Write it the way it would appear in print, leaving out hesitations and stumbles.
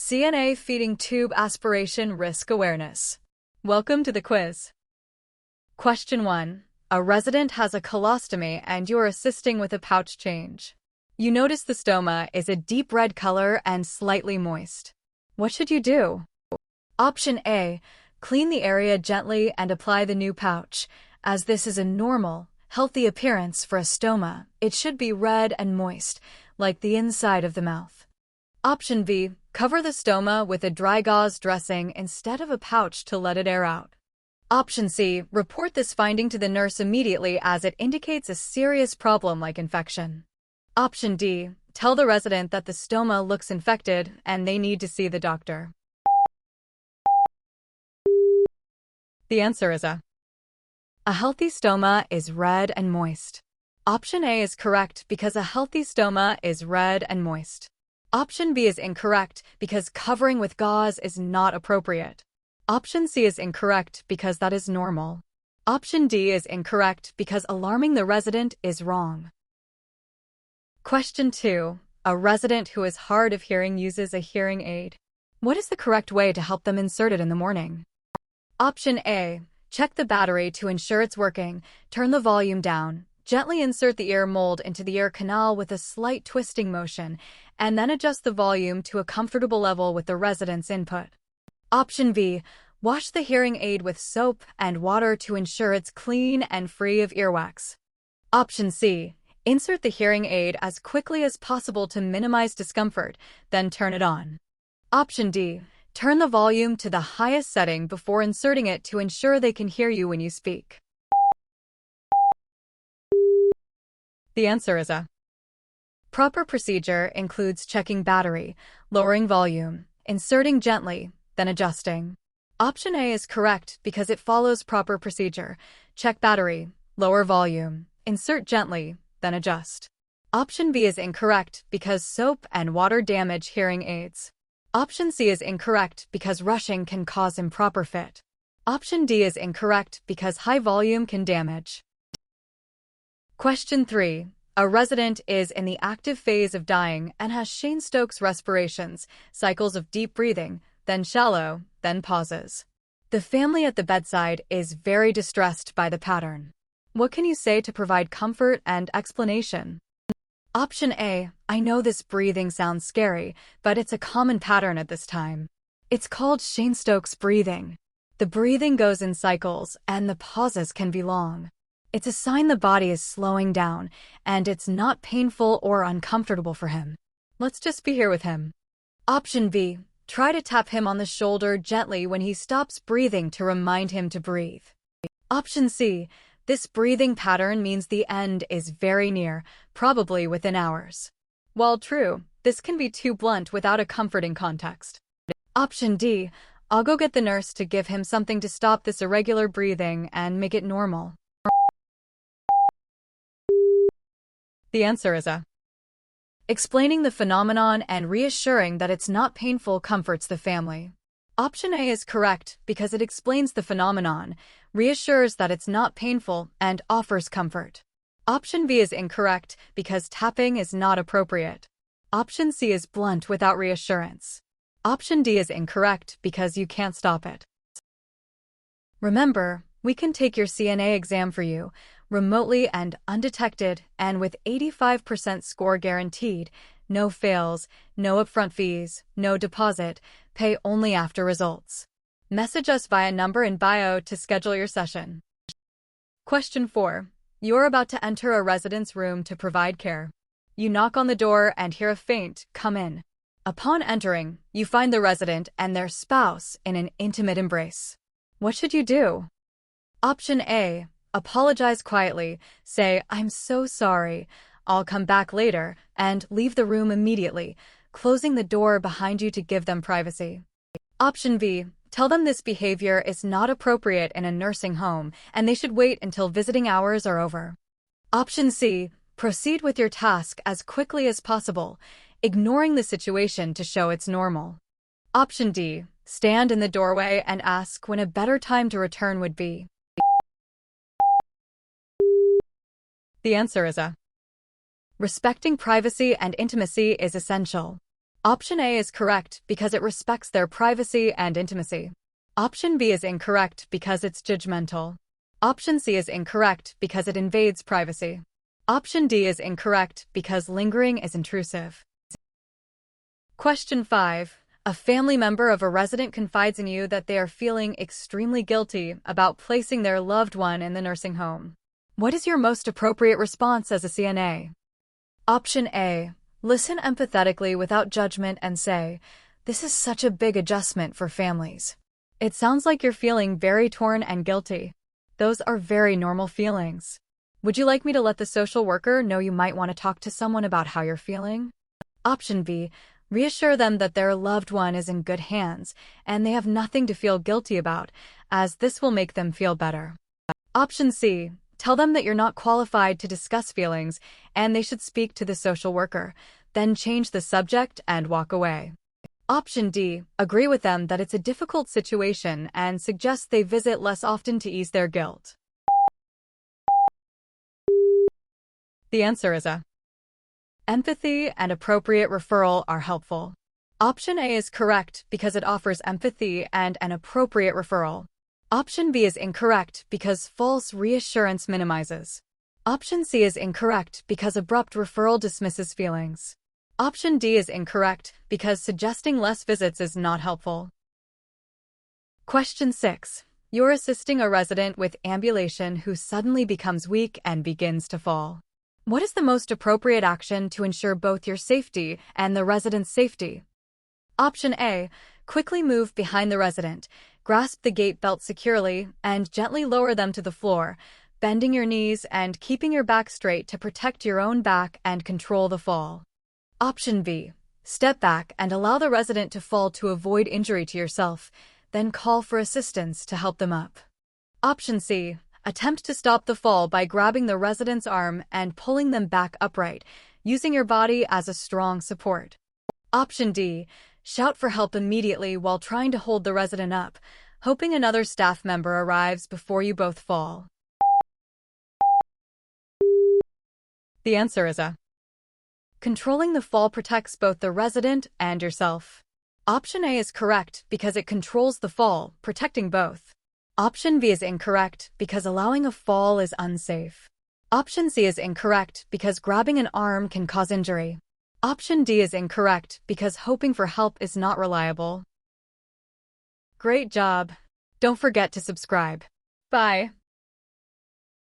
CNA feeding tube aspiration risk awareness. Welcome to the quiz. Question 1. A resident has a colostomy and you are assisting with a pouch change. You notice the stoma is a deep red color and slightly moist. What should you do? Option A. Clean the area gently and apply the new pouch. As this is a normal, healthy appearance for a stoma, it should be red and moist, like the inside of the mouth. Option B. Cover the stoma with a dry gauze dressing instead of a pouch to let it air out. Option C. Report this finding to the nurse immediately as it indicates a serious problem like infection. Option D. Tell the resident that the stoma looks infected and they need to see the doctor. The answer is A. A healthy stoma is red and moist. Option A is correct because a healthy stoma is red and moist. Option B is incorrect because covering with gauze is not appropriate. Option C is incorrect because that is normal. Option D is incorrect because alarming the resident is wrong. Question 2. A resident who is hard of hearing uses a hearing aid. What is the correct way to help them insert it in the morning? Option A. Check the battery to ensure it's working. Turn the volume down. Gently insert the ear mold into the ear canal with a slight twisting motion, and then adjust the volume to a comfortable level with the resident's input. Option B. Wash the hearing aid with soap and water to ensure it's clean and free of earwax. Option C. Insert the hearing aid as quickly as possible to minimize discomfort, then turn it on. Option D. Turn the volume to the highest setting before inserting it to ensure they can hear you when you speak. The answer is A. Proper procedure includes checking battery, lowering volume, inserting gently, then adjusting. Option A is correct because it follows proper procedure. Check battery, lower volume, insert gently, then adjust. Option B is incorrect because soap and water damage hearing aids. Option C is incorrect because rushing can cause improper fit. Option D is incorrect because high volume can damage. Question 3. A resident is in the active phase of dying and has Cheyne-Stokes respirations, cycles of deep breathing, then shallow, then pauses. The family at the bedside is very distressed by the pattern. What can you say to provide comfort and explanation? Option A. I know this breathing sounds scary, but it's a common pattern at this time. It's called Cheyne-Stokes breathing. The breathing goes in cycles, and the pauses can be long. It's a sign the body is slowing down, and it's not painful or uncomfortable for him. Let's just be here with him. Option B. Try to tap him on the shoulder gently when he stops breathing to remind him to breathe. Option C. This breathing pattern means the end is very near, probably within hours. While true, this can be too blunt without a comforting context. Option D. I'll go get the nurse to give him something to stop this irregular breathing and make it normal. The answer is A. Explaining the phenomenon and reassuring that it's not painful comforts the family. Option A is correct because it explains the phenomenon, reassures that it's not painful, and offers comfort. Option B is incorrect because tapping is not appropriate. Option C is blunt without reassurance. Option D is incorrect because you can't stop it. Remember, we can take your CNA exam for you, remotely and undetected, and with 85% score guaranteed, no fails, no upfront fees, no deposit, pay only after results. Message us via number in bio to schedule your session. Question 4. You're about to enter a resident's room to provide care. You knock on the door and hear a faint, "Come in." Upon entering, you find the resident and their spouse in an intimate embrace. What should you do? Option A. Apologize quietly, say, "I'm so sorry, I'll come back later," and leave the room immediately, closing the door behind you to give them privacy. Option B. Tell them this behavior is not appropriate in a nursing home and they should wait until visiting hours are over. Option C. Proceed with your task as quickly as possible, ignoring the situation to show it's normal. Option D. Stand in the doorway and ask when a better time to return would be. The answer is A. Respecting privacy and intimacy is essential. Option A is correct because it respects their privacy and intimacy. Option B is incorrect because it's judgmental. Option C is incorrect because it invades privacy. Option D is incorrect because lingering is intrusive. Question 5. A family member of a resident confides in you that they are feeling extremely guilty about placing their loved one in the nursing home. What is your most appropriate response as a CNA? Option A. Listen empathetically without judgment and say, "This is such a big adjustment for families. It sounds like you're feeling very torn and guilty. Those are very normal feelings. Would you like me to let the social worker know you might want to talk to someone about how you're feeling?" Option B. Reassure them that their loved one is in good hands and they have nothing to feel guilty about, as this will make them feel better. Option C. Tell them that you're not qualified to discuss feelings and they should speak to the social worker, then change the subject and walk away. Option D. Agree with them that it's a difficult situation and suggest they visit less often to ease their guilt. The answer is A. Empathy and appropriate referral are helpful. Option A is correct because it offers empathy and an appropriate referral. Option B is incorrect because false reassurance minimizes. Option C is incorrect because abrupt referral dismisses feelings. Option D is incorrect because suggesting less visits is not helpful. Question 6. You're assisting a resident with ambulation who suddenly becomes weak and begins to fall. What is the most appropriate action to ensure both your safety and the resident's safety? Option A. Quickly move behind the resident, grasp the gate belt securely, and gently lower them to the floor, bending your knees and keeping your back straight to protect your own back and control the fall. Option B. Step back and allow the resident to fall to avoid injury to yourself, then call for assistance to help them up. Option C. Attempt to stop the fall by grabbing the resident's arm and pulling them back upright, using your body as a strong support. Option D. Shout for help immediately while trying to hold the resident up, hoping another staff member arrives before you both fall. The answer is A. Controlling the fall protects both the resident and yourself. Option A is correct because it controls the fall, protecting both. Option B is incorrect because allowing a fall is unsafe. Option C is incorrect because grabbing an arm can cause injury. Option D is incorrect because hoping for help is not reliable. Great job! Don't forget to subscribe. Bye!